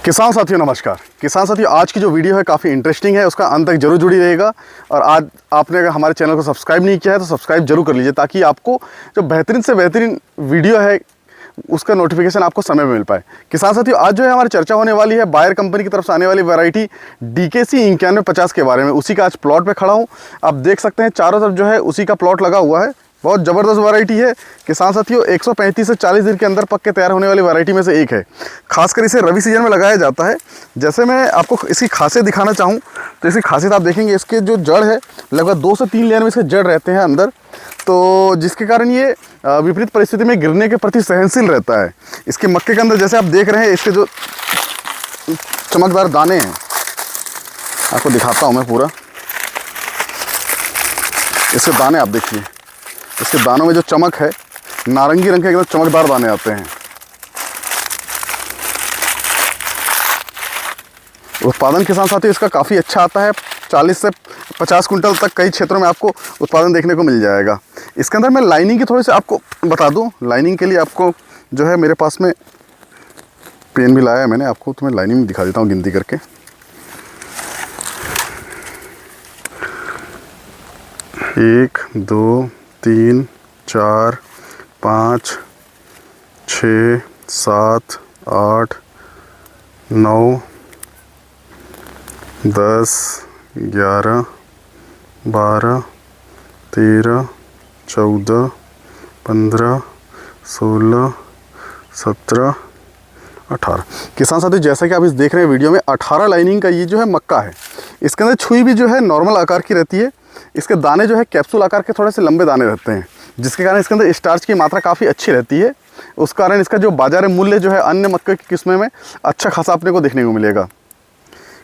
किसान साथियों नमस्कार। किसान साथियों, आज की जो वीडियो है काफ़ी इंटरेस्टिंग है, उसका अंत तक जरूर जुड़ी रहेगा। और आज आपने अगर हमारे चैनल को सब्सक्राइब नहीं किया है तो सब्सक्राइब जरूर कर लीजिए, ताकि आपको जो बेहतरीन से बेहतरीन वीडियो है उसका नोटिफिकेशन आपको समय में मिल पाए। किसान साथियों, आज जो है हमारी चर्चा होने वाली है बायर कंपनी की तरफ से आने वाली वैरायटी DKC 9150 के बारे में। उसी का आज प्लॉट पे खड़ा हूँ। आप देख सकते हैं चारों तरफ जो है उसी का प्लॉट लगा हुआ है। बहुत ज़बरदस्त वैरायटी है किसान साथियों। 135 से 40 दिन के अंदर पक के तैयार होने वाली वैरायटी में से एक है। खासकर इसे रबी सीजन में लगाया जाता है। जैसे मैं आपको इसकी खासियत दिखाना चाहूँ तो इसकी खासियत आप देखेंगे, इसके जो जड़ है लगभग 2 से 3 लेयर में इसके जड़ रहते हैं अंदर, तो जिसके कारण ये विपरीत परिस्थिति में गिरने के प्रति सहनशील रहता है। इसके मक्के के अंदर जैसे आप देख रहे हैं, इसके जो चमकदार दाने हैं, आपको दिखाता हूँ मैं पूरा। इसके दाने आप देखिए, इसके दानों में जो चमक है, नारंगी रंग के एकदम चमकदार दाने आते हैं। उत्पादन किसान साथी इसका काफ़ी अच्छा आता है। 40 से 50 कुंटल तक कई क्षेत्रों में आपको उत्पादन देखने को मिल जाएगा। इसके अंदर मैं लाइनिंग की थोड़ी सी आपको बता दूं। लाइनिंग के लिए आपको जो है मेरे पास में पेन भी लाया है मैंने, आपको तो मैं लाइनिंग दिखा देता हूं गिनती करके। 1 2 3 4 5 6 7 8 9 10 11 12 13 14 15 16 17 18। किसान साथी, जैसा कि आप इस देख रहे हैं वीडियो में, 18 लाइनिंग का ये जो है मक्का है। इसके अंदर छुई भी जो है नॉर्मल आकार की रहती है। इसके दाने जो है कैप्सूल आकार के थोड़े से लंबे दाने रहते हैं, जिसके कारण इसके अंदर स्टार्च की मात्रा काफ़ी अच्छी रहती है। उस कारण इसका जो बाजार मूल्य जो है अन्य मक्के की किस्में में अच्छा खासा अपने को देखने को मिलेगा।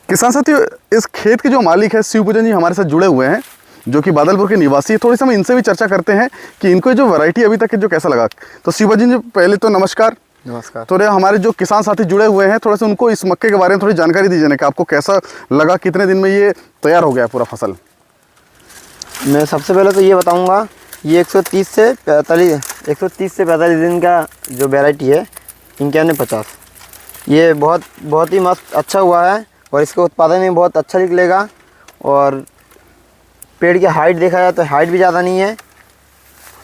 किसान साथियों, इस खेत के जो मालिक है शिवपूजन जी हमारे साथ जुड़े हुए हैं, जो कि बादलपुर के निवासी है। थोड़ी सी हम इनसे भी चर्चा करते हैं कि इनको जो वैरायटी अभी तक जो कैसा लगा। तो शिवपूजन जी, पहले तो नमस्कार। नमस्कार। थोड़े हमारे जो किसान साथी जुड़े हुए हैं, थोड़ा सा उनको इस मक्के के बारे में थोड़ी जानकारी दीजिए ना कि आपको कैसा लगा, कितने दिन में ये तैयार हो गया पूरा फसल। मैं सबसे पहले तो ये बताऊंगा, ये 130 से 45 दिन का जो वैरायटी है 9150, ये बहुत ही मस्त अच्छा हुआ है और इसके उत्पादन में बहुत अच्छा निकलेगा। और पेड़ की हाइट देखा जाए तो हाइट भी ज़्यादा नहीं है।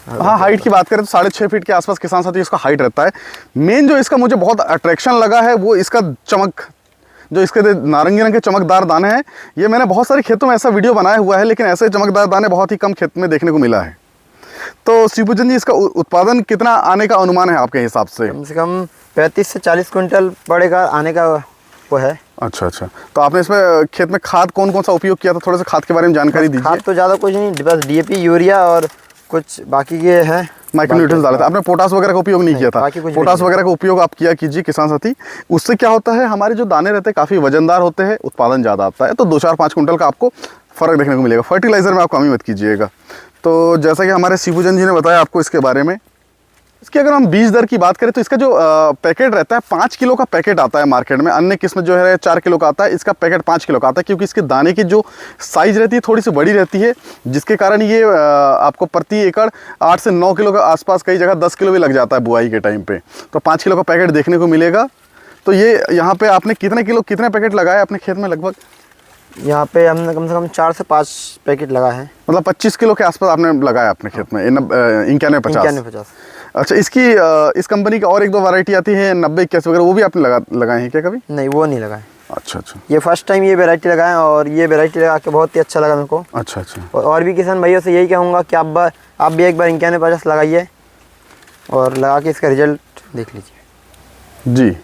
हाँ, हाइट की बात करें तो 6.5 फीट के आसपास किसान साथी इसका हाइट रहता है। मेन जो इसका मुझे बहुत अट्रैक्शन लगा है वो इसका चमक, जो इसके नारंगी रंग के चमकदार दाने हैं। ये मैंने बहुत सारे खेतों में ऐसा वीडियो बनाया हुआ है, लेकिन ऐसे चमकदार दाने बहुत ही कम खेत में देखने को मिला है। तो शिवपूजन जी, इसका उत्पादन कितना आने का अनुमान है आपके हिसाब से? कम से कम 35 से 40 कुंटल पड़ेगा आने का वो है। अच्छा। तो आपने इसमें खेत में खाद कौन कौन सा उपयोग किया था? थोड़ा सा खाद के बारे में जानकारी दीजिए। खाद तो ज़्यादा कुछ नहीं, बस DAP, यूरिया और कुछ बाकी के हैं माइक्रोन्यूट्रिएंट्स डाले थे। आपने पोटास वगैरह का उपयोग नहीं किया था? पोटास वगैरह का उपयोग आप किया कीजिए किसान साथी। उससे क्या होता है, हमारे जो दाने रहते हैं काफ़ी वजनदार होते हैं, उत्पादन ज़्यादा आता है। तो 2 4 5 कुंटल का आपको फ़र्क देखने को मिलेगा। फर्टिलाइज़र में आप कमी मत कीजिएगा। तो जैसा कि हमारे शिवपूजन जी ने बताया आपको इसके बारे में, इसकी अगर हम बीज दर की बात करें तो इसका जो पैकेट रहता है 5 किलो का पैकेट आता है मार्केट में। अन्य किस्म जो है 4 किलो का आता है, इसका पैकेट 5 किलो का आता है, क्योंकि इसके दाने की जो साइज़ रहती है थोड़ी सी बड़ी रहती है, जिसके कारण ये आपको प्रति एकड़ 8 से 9 किलो के आसपास, कई जगह 10 किलो भी लग जाता है बुआई के टाइम पे। तो 5 किलो का पैकेट देखने को मिलेगा। तो ये यहाँ पे आपने कितने पैकेट लगाए अपने खेत में? लगभग यहाँ पे हमने कम से कम 4 से 5 पैकेट लगा है। मतलब 25 किलो के आसपास आपने लगाया अपने खेत में 9150। अच्छा, इस कंपनी की और 1 2 वैरायटी आती है 9081 वगैरह, वो भी आपने लगाए हैं क्या कभी? नहीं, वो नहीं लगाए। अच्छा। ये फर्स्ट टाइम ये वैरायटी लगाए और ये वैरायटी लगा के बहुत ही अच्छा लगा मेरे को। अच्छा। और भी किसान भाइयों से यही कहूँगा कि आप भी एक बार 9150 लगाइए और लगा के इसका रिजल्ट देख लीजिए। जी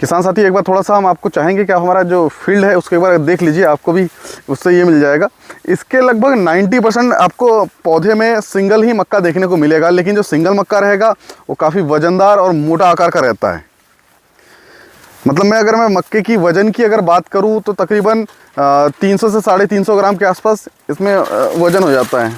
किसान साथी, एक बार थोड़ा सा हम आपको चाहेंगे कि आप हमारा जो फील्ड है उसके एक बार देख लीजिए, आपको भी उससे ये मिल जाएगा। इसके लगभग 90% आपको पौधे में सिंगल ही मक्का देखने को मिलेगा, लेकिन जो सिंगल मक्का रहेगा वो काफ़ी वजनदार और मोटा आकार का रहता है। मतलब अगर मैं मक्के की वज़न की अगर बात करूँ तो तकरीबन 300 से 350 ग्राम के आसपास इसमें वज़न हो जाता है।